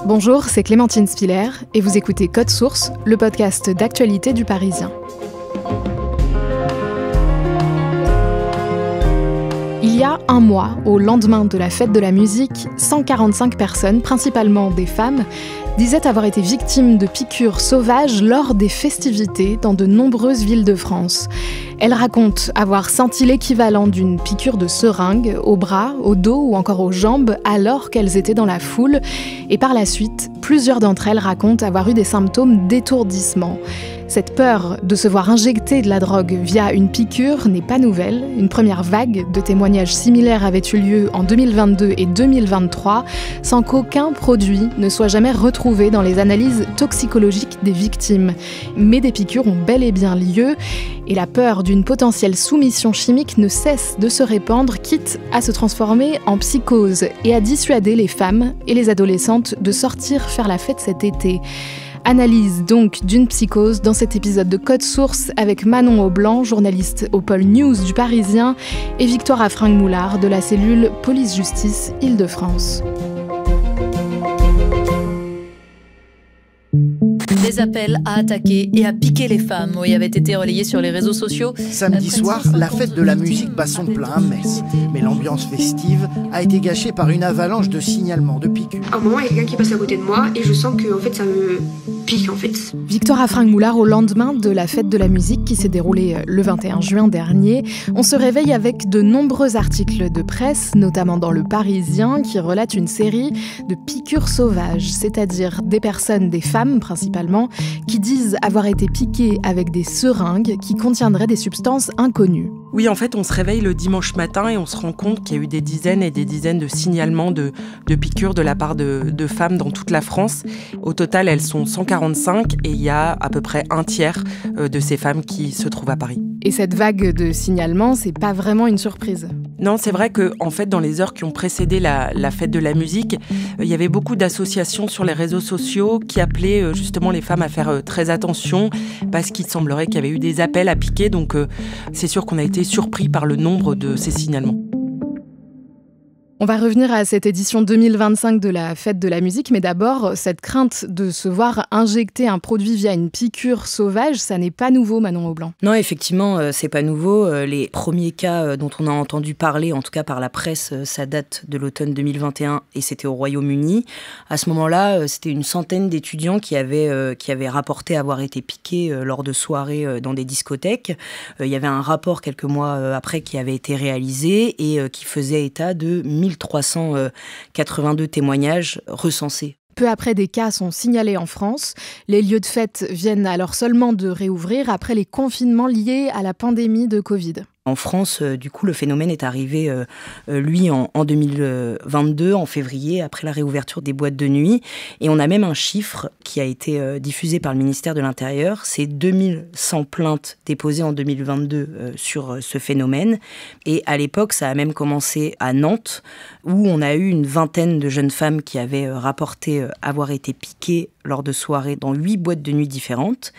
Bonjour, c'est Clémentine Spiller et vous écoutez Code Source, le podcast d'actualité du Parisien. Il y a un mois, au lendemain de la fête de la musique, 145 personnes, principalement des femmes, disaient avoir été victimes de piqûres sauvages lors des festivités dans de nombreuses villes de France. Elles racontent avoir senti l'équivalent d'une piqûre de seringue au bras, au dos ou encore aux jambes alors qu'elles étaient dans la foule. Et par la suite, plusieurs d'entre elles racontent avoir eu des symptômes d'étourdissement. Cette peur de se voir injecter de la drogue via une piqûre n'est pas nouvelle. Une première vague de témoignages similaires avait eu lieu en 2022 et 2023, sans qu'aucun produit ne soit jamais retrouvé dans les analyses toxicologiques des victimes. Mais des piqûres ont bel et bien lieu, et la peur d'une potentielle soumission chimique ne cesse de se répandre, quitte à se transformer en psychose et à dissuader les femmes et les adolescentes de sortir faire la fête cet été. Analyse donc d'une psychose dans cet épisode de Code Source avec Manon Aublanc, journaliste au pôle News du Parisien, et Victoire Afringue-Moulard de la cellule Police-Justice Île-de-France. Des appels à attaquer et à piquer les femmes avaient été relayés sur les réseaux sociaux. Samedi soir, la fête de la musique bat son plein à Metz. Mais l'ambiance festive a été gâchée par une avalanche de signalements de piqûres. À un moment, il y a quelqu'un qui passe à côté de moi et je sens que ça me pique en fait. Victoire Afringue-Moulard, au lendemain de la fête de la musique qui s'est déroulée le 21 juin dernier, on se réveille avec de nombreux articles de presse, notamment dans Le Parisien, qui relatent une série de piqûres sauvages, c'est-à-dire des personnes, des femmes principalement, qui disent avoir été piquées avec des seringues qui contiendraient des substances inconnues. Oui, en fait, on se réveille le dimanche matin et on se rend compte qu'il y a eu des dizaines et des dizaines de signalements de piqûres de la part de femmes dans toute la France. Au total, elles sont 145 et il y a à peu près un tiers de ces femmes qui se trouvent à Paris. Et cette vague de signalements, c'est pas vraiment une surprise. Non, c'est vrai que en fait, dans les heures qui ont précédé la fête de la musique, il y avait beaucoup d'associations sur les réseaux sociaux qui appelaient justement les femmes à faire très attention parce qu'il semblerait qu'il y avait eu des appels à piquer. Donc c'est sûr qu'on a été surpris par le nombre de ces signalements. On va revenir à cette édition 2025 de la fête de la musique, mais d'abord, cette crainte de se voir injecter un produit via une piqûre sauvage, ça n'est pas nouveau, Manon Aublanc. Non, effectivement, c'est pas nouveau. Les premiers cas dont on a entendu parler, en tout cas par la presse, ça date de l'automne 2021 et c'était au Royaume-Uni. À ce moment-là, c'était une centaine d'étudiants qui avaient rapporté avoir été piqués lors de soirées dans des discothèques. Il y avait un rapport quelques mois après qui avait été réalisé et qui faisait état de 1382 témoignages recensés. Peu après, des cas sont signalés en France. Les lieux de fête viennent alors seulement de réouvrir après les confinements liés à la pandémie de Covid. En France, du coup, le phénomène est arrivé, lui, en 2022, en février, après la réouverture des boîtes de nuit. Et on a même un chiffre qui a été diffusé par le ministère de l'Intérieur. C'est 2100 plaintes déposées en 2022 sur ce phénomène. Et à l'époque, ça a même commencé à Nantes, où on a eu une vingtaine de jeunes femmes qui avaient rapporté avoir été piquées lors de soirées dans 8 boîtes de nuit différentes.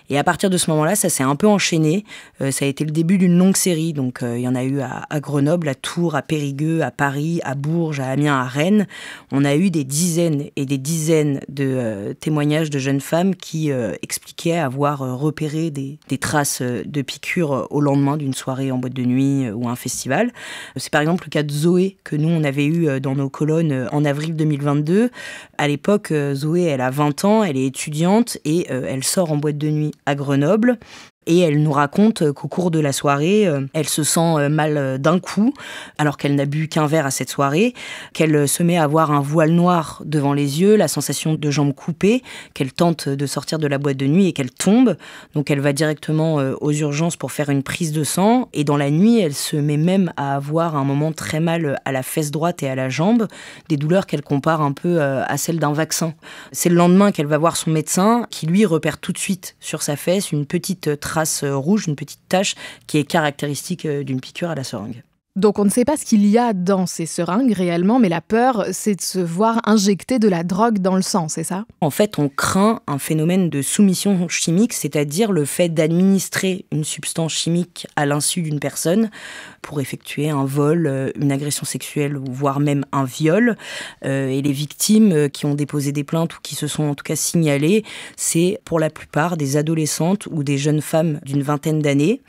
Et à partir de ce moment-là, ça s'est un peu enchaîné. Ça a été le début d'une longue série. Donc, il y en a eu à Grenoble, à Tours, à Périgueux, à Paris, à Bourges, à Amiens, à Rennes. On a eu des dizaines et des dizaines de témoignages de jeunes femmes qui expliquaient avoir repéré des traces de piqûres au lendemain d'une soirée en boîte de nuit ou un festival. C'est par exemple le cas de Zoé, que nous, on avait eu dans nos colonnes en avril 2022. À l'époque, Zoé, elle a 20 ans, elle est étudiante et elle sort en boîte de nuit à Grenoble. Et elle nous raconte qu'au cours de la soirée, elle se sent mal d'un coup, alors qu'elle n'a bu qu'un verre à cette soirée, qu'elle se met à avoir un voile noir devant les yeux, la sensation de jambes coupées, qu'elle tente de sortir de la boîte de nuit et qu'elle tombe. Donc elle va directement aux urgences pour faire une prise de sang. Et dans la nuit, elle se met même à avoir un moment très mal à la fesse droite et à la jambe, des douleurs qu'elle compare un peu à celles d'un vaccin. C'est le lendemain qu'elle va voir son médecin, qui lui repère tout de suite sur sa fesse une petite trace rouge, une petite tache qui est caractéristique d'une piqûre à la seringue. Donc on ne sait pas ce qu'il y a dans ces seringues réellement, mais la peur, c'est de se voir injecter de la drogue dans le sang, c'est ça ? En fait, on craint un phénomène de soumission chimique, c'est-à-dire le fait d'administrer une substance chimique à l'insu d'une personne pour effectuer un vol, une agression sexuelle, voire même un viol. Et les victimes qui ont déposé des plaintes ou qui se sont en tout cas signalées, c'est pour la plupart des adolescentes ou des jeunes femmes d'une vingtaine d'années.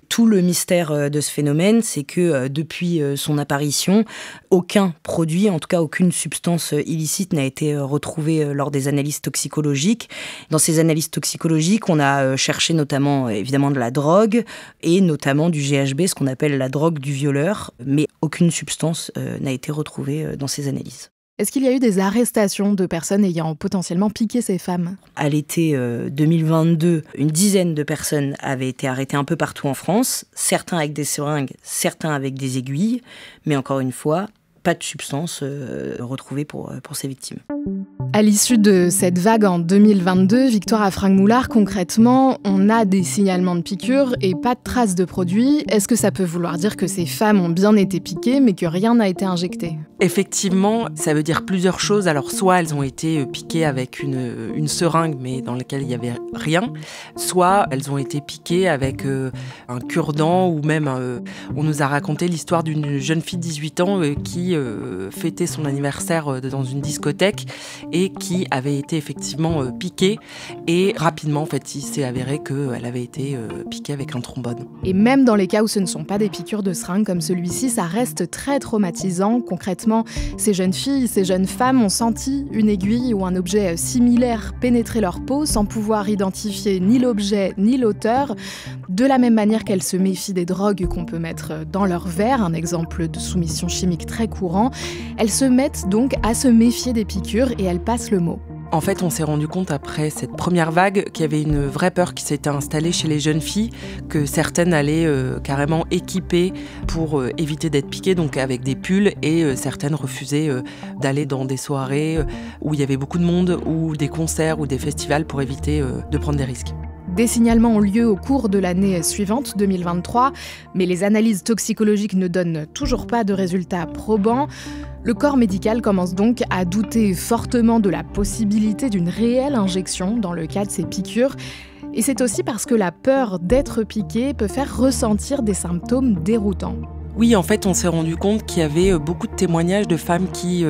Tout le mystère de ce phénomène, c'est que depuis son apparition, aucun produit, en tout cas aucune substance illicite n'a été retrouvée lors des analyses toxicologiques. Dans ces analyses toxicologiques, on a cherché notamment évidemment de la drogue et notamment du GHB, ce qu'on appelle la drogue du violeur, mais aucune substance n'a été retrouvée dans ces analyses. Est-ce qu'il y a eu des arrestations de personnes ayant potentiellement piqué ces femmes ? À l'été 2022, une dizaine de personnes avaient été arrêtées un peu partout en France, certains avec des seringues, certains avec des aiguilles, mais encore une fois, pas de substance retrouvée pour ces victimes. À l'issue de cette vague en 2022, Victoire Afrinck-Moulard, concrètement, on a des signalements de piqûres et pas de traces de produits. Est-ce que ça peut vouloir dire que ces femmes ont bien été piquées mais que rien n'a été injecté ? Effectivement, ça veut dire plusieurs choses. Alors, soit elles ont été piquées avec une seringue, mais dans laquelle il n'y avait rien, soit elles ont été piquées avec un cure-dent, ou même, on nous a raconté l'histoire d'une jeune fille de 18 ans qui fêtait son anniversaire dans une discothèque et qui avait été effectivement piquée. Et rapidement, en fait, il s'est avéré qu'elle avait été piquée avec un trombone. Et même dans les cas où ce ne sont pas des piqûres de seringue comme celui-ci, ça reste très traumatisant. Concrètement, ces jeunes filles, ces jeunes femmes ont senti une aiguille ou un objet similaire pénétrer leur peau sans pouvoir identifier ni l'objet ni l'auteur. De la même manière qu'elles se méfient des drogues qu'on peut mettre dans leur verre, un exemple de soumission chimique très courant, elles se mettent donc à se méfier des piqûres et elles passent le mot. En fait, on s'est rendu compte après cette première vague qu'il y avait une vraie peur qui s'était installée chez les jeunes filles, que certaines allaient carrément équipées pour éviter d'être piquées, donc avec des pulls, et certaines refusaient d'aller dans des soirées où il y avait beaucoup de monde, ou des concerts ou des festivals pour éviter de prendre des risques. Des signalements ont lieu au cours de l'année suivante, 2023, mais les analyses toxicologiques ne donnent toujours pas de résultats probants. Le corps médical commence donc à douter fortement de la possibilité d'une réelle injection dans le cas de ces piqûres. Et c'est aussi parce que la peur d'être piqué peut faire ressentir des symptômes déroutants. Oui, en fait, on s'est rendu compte qu'il y avait beaucoup de témoignages de femmes qui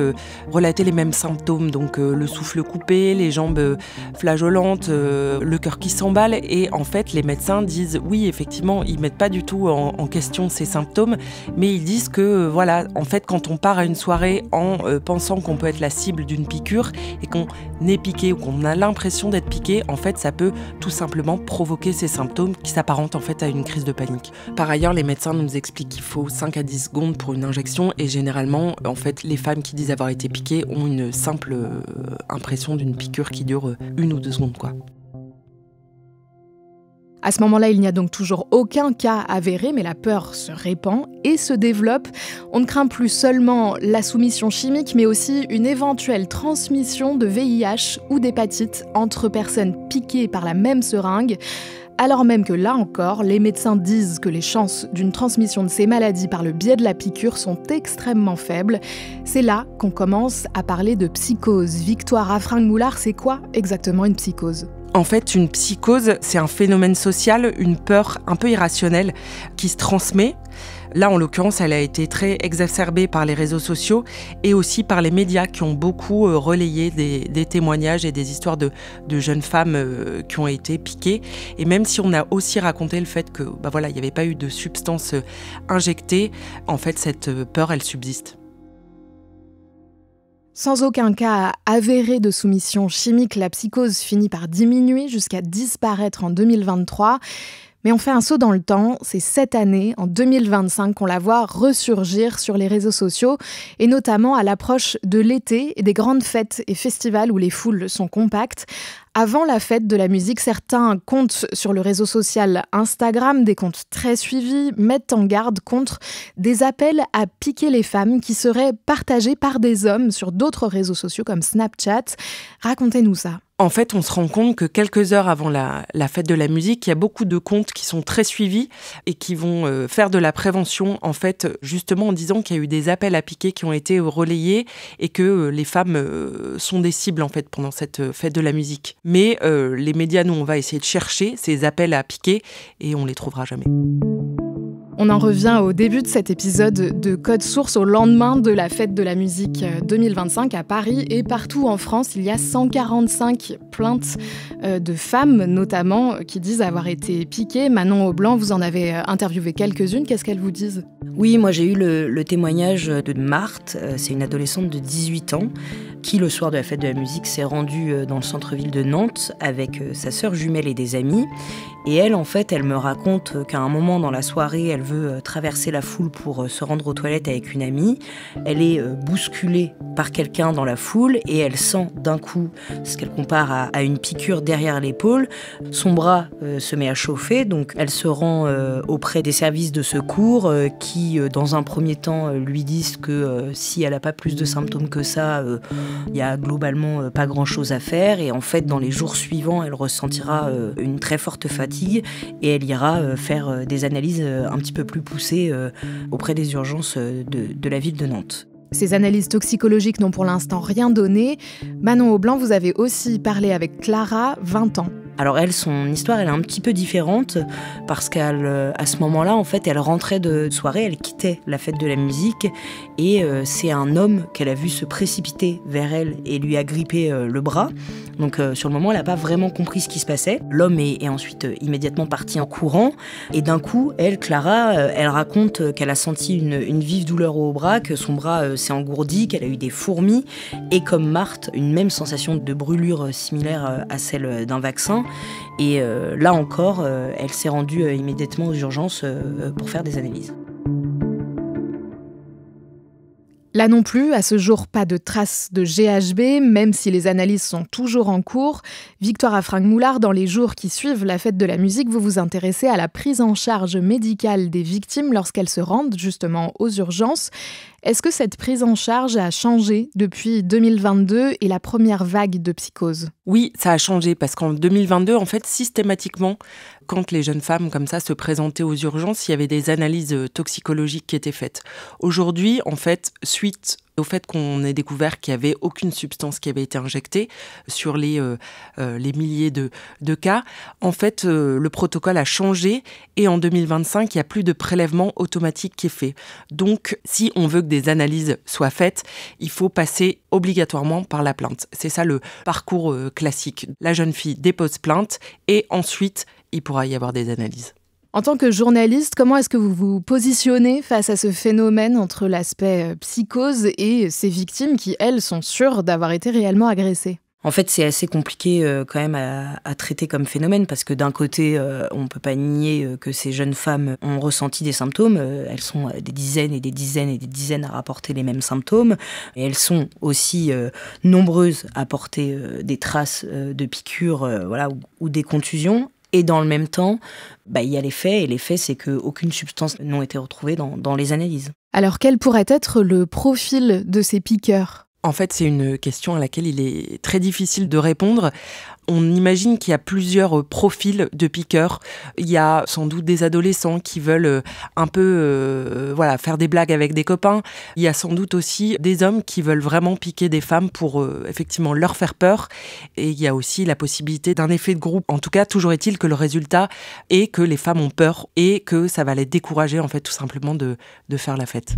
relataient les mêmes symptômes, donc le souffle coupé, les jambes flageolantes, le cœur qui s'emballe. Et en fait, les médecins disent, oui, effectivement, ils mettent pas du tout en question ces symptômes, mais ils disent que, voilà, en fait, quand on part à une soirée en pensant qu'on peut être la cible d'une piqûre et qu'on est piqué ou qu'on a l'impression d'être piqué, en fait, ça peut tout simplement provoquer ces symptômes qui s'apparentent en fait à une crise de panique. Par ailleurs, les médecins nous expliquent qu'il faut 5 à 10 secondes pour une injection, et généralement, en fait, les femmes qui disent avoir été piquées ont une simple impression d'une piqûre qui dure 1 ou 2 secondes, quoi. À ce moment-là, il n'y a donc toujours aucun cas avéré, mais la peur se répand et se développe. On ne craint plus seulement la soumission chimique, mais aussi une éventuelle transmission de VIH ou d'hépatite entre personnes piquées par la même seringue. Alors même que là encore, les médecins disent que les chances d'une transmission de ces maladies par le biais de la piqûre sont extrêmement faibles. C'est là qu'on commence à parler de psychose. Victoire Afrinck-Moulard, c'est quoi exactement une psychose ? En fait, une psychose, c'est un phénomène social, une peur un peu irrationnelle qui se transmet. Là, en l'occurrence, elle a été très exacerbée par les réseaux sociaux et aussi par les médias qui ont beaucoup relayé des témoignages et des histoires de jeunes femmes qui ont été piquées. Et même si on a aussi raconté le fait que, il n'y avait pas eu de substance injectée, en fait, cette peur, elle subsiste. Sans aucun cas avéré de soumission chimique, la psychose finit par diminuer jusqu'à disparaître en 2023. Mais on fait un saut dans le temps, c'est cette année, en 2025, qu'on la voit ressurgir sur les réseaux sociaux, et notamment à l'approche de l'été et des grandes fêtes et festivals où les foules sont compactes. Avant la fête de la musique, certains comptes sur le réseau social Instagram, des comptes très suivis, mettent en garde contre des appels à piquer les femmes qui seraient partagés par des hommes sur d'autres réseaux sociaux comme Snapchat. Racontez-nous ça. En fait, on se rend compte que quelques heures avant la fête de la musique, il y a beaucoup de comptes qui sont très suivis et qui vont faire de la prévention, en fait, justement en disant qu'il y a eu des appels à piquer qui ont été relayés et que les femmes sont des cibles, en fait, pendant cette fête de la musique. Mais les médias, nous, on va essayer de chercher ces appels à piquer et on les trouvera jamais. On en revient au début de cet épisode de Code Source au lendemain de la fête de la musique 2025 à Paris et partout en France. Il y a 145 plaintes de femmes notamment qui disent avoir été piquées. Manon Aublanc, vous en avez interviewé quelques-unes. Qu'est-ce qu'elles vous disent ? Oui, moi j'ai eu le témoignage de Marthe, c'est une adolescente de 18 ans qui le soir de la fête de la musique s'est rendue dans le centre-ville de Nantes avec sa sœur jumelle et des amis. Et elle, en fait, elle me raconte qu'à un moment dans la soirée, elle veut traverser la foule pour se rendre aux toilettes avec une amie. Elle est bousculée par quelqu'un dans la foule et elle sent d'un coup ce qu'elle compare à une piqûre derrière l'épaule. Son bras se met à chauffer, donc elle se rend auprès des services de secours qui, dans un premier temps, lui disent que si elle n'a pas plus de symptômes que ça, il y a globalement pas grand-chose à faire. Et en fait, dans les jours suivants, elle ressentira une très forte fatigue et elle ira faire des analyses un petit peu plus poussées auprès des urgences de la ville de Nantes. Ces analyses toxicologiques n'ont pour l'instant rien donné. Manon Aublanc, vous avez aussi parlé avec Clara, 20 ans. Alors elle, son histoire, elle est un petit peu différente parce qu'à ce moment-là, en fait, elle rentrait de soirée, elle quittait la fête de la musique et c'est un homme qu'elle a vu se précipiter vers elle et lui agripper le bras. Donc sur le moment, elle n'a pas vraiment compris ce qui se passait. L'homme est ensuite immédiatement parti en courant et d'un coup, elle, Clara, elle raconte qu'elle a senti une vive douleur au bras, que son bras s'est engourdi, qu'elle a eu des fourmis et comme Marthe, une même sensation de brûlure similaire à celle d'un vaccin. Et là encore, elle s'est rendue immédiatement aux urgences pour faire des analyses. Là non plus, à ce jour, pas de traces de GHB, même si les analyses sont toujours en cours. Victoire Afrinck-Moulard, dans les jours qui suivent la fête de la musique, vous vous intéressez à la prise en charge médicale des victimes lorsqu'elles se rendent justement aux urgences. Est-ce que cette prise en charge a changé depuis 2022 et la première vague de psychose ? Oui, ça a changé parce qu'en 2022, en fait, systématiquement, quand les jeunes femmes comme ça se présentaient aux urgences, il y avait des analyses toxicologiques qui étaient faites. Aujourd'hui, en fait, suite au fait qu'on ait découvert qu'il n'y avait aucune substance qui avait été injectée sur les milliers de cas, en fait, le protocole a changé et en 2025, il n'y a plus de prélèvement automatique qui est fait. Donc, si on veut que des analyses soient faites, il faut passer obligatoirement par la plainte. C'est ça le parcours classique. La jeune fille dépose plainte et ensuite, il pourra y avoir des analyses. En tant que journaliste, comment est-ce que vous vous positionnez face à ce phénomène entre l'aspect psychose et ces victimes qui, elles, sont sûres d'avoir été réellement agressées ? En fait, c'est assez compliqué quand même à traiter comme phénomène parce que d'un côté, on ne peut pas nier que ces jeunes femmes ont ressenti des symptômes. Elles sont des dizaines et des dizaines et des dizaines à rapporter les mêmes symptômes. Et elles sont aussi nombreuses à porter des traces de piqûres ou des contusions. Et dans le même temps, il y a les faits. Et les faits, c'est qu'aucune substance n'a été retrouvée dans les analyses. Alors, quel pourrait être le profil de ces piqueurs ? En fait, c'est une question à laquelle il est très difficile de répondre. On imagine qu'il y a plusieurs profils de piqueurs. Il y a sans doute des adolescents qui veulent un peu faire des blagues avec des copains. Il y a sans doute aussi des hommes qui veulent vraiment piquer des femmes pour effectivement leur faire peur. Et il y a aussi la possibilité d'un effet de groupe. En tout cas, toujours est-il que le résultat est que les femmes ont peur et que ça va les décourager en fait tout simplement de faire la fête.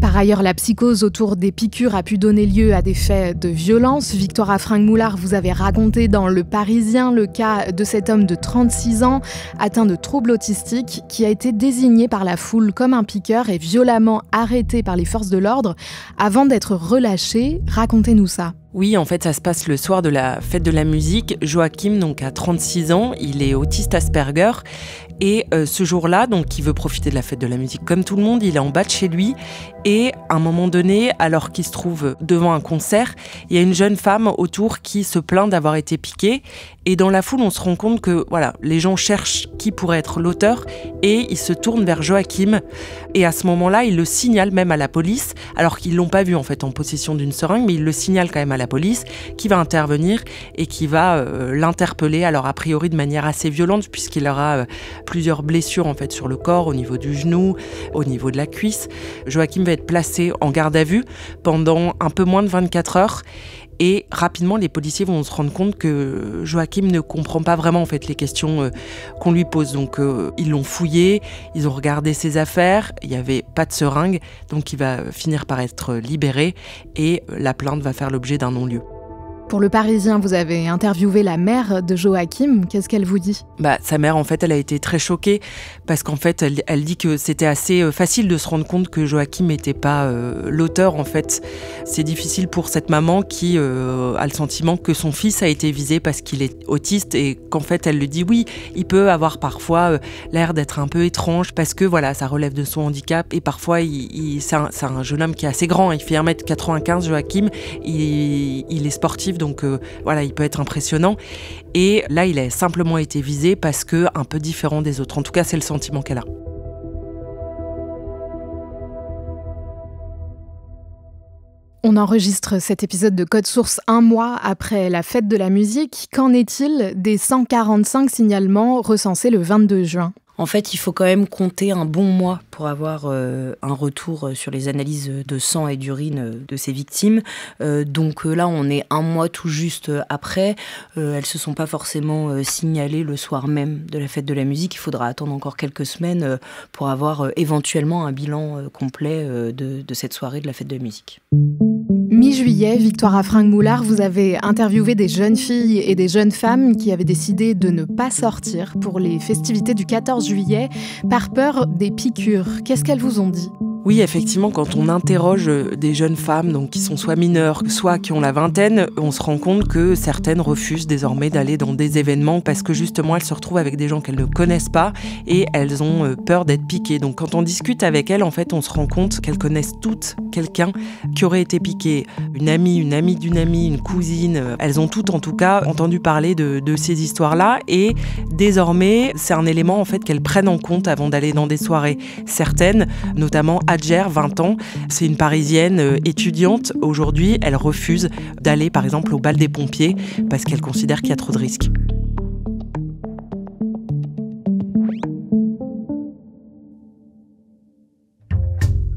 Par ailleurs, la psychose autour des piqûres a pu donner lieu à des faits de violence. Victoire Afrinck-Moulard, vous avez raconté dans Le Parisien le cas de cet homme de 36 ans atteint de troubles autistiques qui a été désigné par la foule comme un piqueur et violemment arrêté par les forces de l'ordre avant d'être relâché. Racontez-nous ça. Oui, en fait, ça se passe le soir de la fête de la musique. Joachim, donc, a 36 ans, il est autiste Asperger Et ce jour-là, donc, il veut profiter de la fête de la musique comme tout le monde, il est en bas de chez lui. Et à un moment donné, alors qu'il se trouve devant un concert, il y a une jeune femme autour qui se plaint d'avoir été piquée. Et dans la foule, on se rend compte que voilà, les gens cherchent qui pourrait être l'auteur et ils se tournent vers Joachim. Et à ce moment-là, ils le signalent même à la police, alors qu'ils ne l'ont pas vu en fait en possession d'une seringue, mais ils le signalent quand même à la police, qui va intervenir et qui va l'interpeller, alors a priori de manière assez violente, puisqu'il aura plusieurs blessures en fait sur le corps, au niveau du genou, au niveau de la cuisse. Joachim va être placé en garde à vue pendant un peu moins de 24 heures. Et rapidement, les policiers vont se rendre compte que Joachim ne comprend pas vraiment en fait les questions qu'on lui pose. Donc ils l'ont fouillé, ils ont regardé ses affaires, il n'y avait pas de seringue, donc il va finir par être libéré et la plainte va faire l'objet d'un non-lieu. Pour Le Parisien, vous avez interviewé la mère de Joachim. Qu'est-ce qu'elle vous dit ? Sa mère, en fait, elle a été très choquée parce qu'en fait, elle dit que c'était assez facile de se rendre compte que Joachim n'était pas l'auteur, en fait. C'est difficile pour cette maman qui a le sentiment que son fils a été visé parce qu'il est autiste et qu'en fait, elle lui dit oui, il peut avoir parfois l'air d'être un peu étrange parce que voilà, ça relève de son handicap et parfois, c'est un jeune homme qui est assez grand. Il fait 1m95, Joachim. Il est sportif. Donc voilà, il peut être impressionnant. Et là, il a simplement été visé parce que un peu différent des autres. En tout cas, c'est le sentiment qu'elle a. On enregistre cet épisode de Code Source un mois après la fête de la musique. Qu'en est-il des 145 signalements recensés le 22 juin ? En fait, il faut quand même compter un bon mois pour avoir un retour sur les analyses de sang et d'urine de ces victimes. Donc là, on est un mois tout juste après. Elles ne se sont pas forcément signalées le soir même de la fête de la musique. Il faudra attendre encore quelques semaines pour avoir éventuellement un bilan complet de cette soirée de la fête de la musique. Mi-juillet, Victoire Afrinck-Moulard, vous avez interviewé des jeunes filles et des jeunes femmes qui avaient décidé de ne pas sortir pour les festivités du 14 juillet par peur des piqûres. Qu'est-ce qu'elles vous ont dit ? Oui, effectivement, quand on interroge des jeunes femmes donc, qui sont soit mineures, soit qui ont la vingtaine, on se rend compte que certaines refusent désormais d'aller dans des événements parce que justement, elles se retrouvent avec des gens qu'elles ne connaissent pas et elles ont peur d'être piquées. Donc quand on discute avec elles, en fait, on se rend compte qu'elles connaissent toutes quelqu'un qui aurait été piqué. Une amie d'une amie, une cousine. Elles ont toutes, en tout cas, entendu parler de ces histoires-là et désormais, c'est un élément en fait qu'elles prennent en compte avant d'aller dans des soirées. Certaines, notamment Adjer, 20 ans, c'est une Parisienne étudiante. Aujourd'hui, elle refuse d'aller, par exemple, au bal des pompiers parce qu'elle considère qu'il y a trop de risques.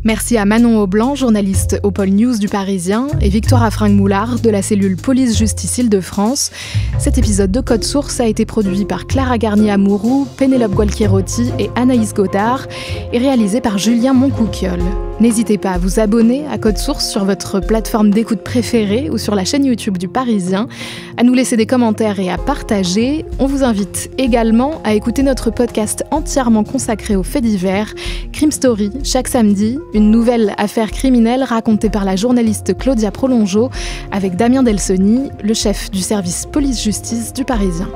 Merci à Manon Aublanc, journaliste au pôle News du Parisien, et Victoire Afrinck-Moulard de la cellule Police-Justice Île-de-France. Cet épisode de Code Source a été produit par Clara Garnier-Amouroux, Pénélope Gualquierotti et Anaïs Godard et réalisé par Julien Moncouquiol. N'hésitez pas à vous abonner à Code Source sur votre plateforme d'écoute préférée ou sur la chaîne YouTube du Parisien, à nous laisser des commentaires et à partager. On vous invite également à écouter notre podcast entièrement consacré aux faits divers, Crime Story, chaque samedi, une nouvelle affaire criminelle racontée par la journaliste Claudia Prolongeau avec Damien Delsoni, le chef du service police-justice du Parisien.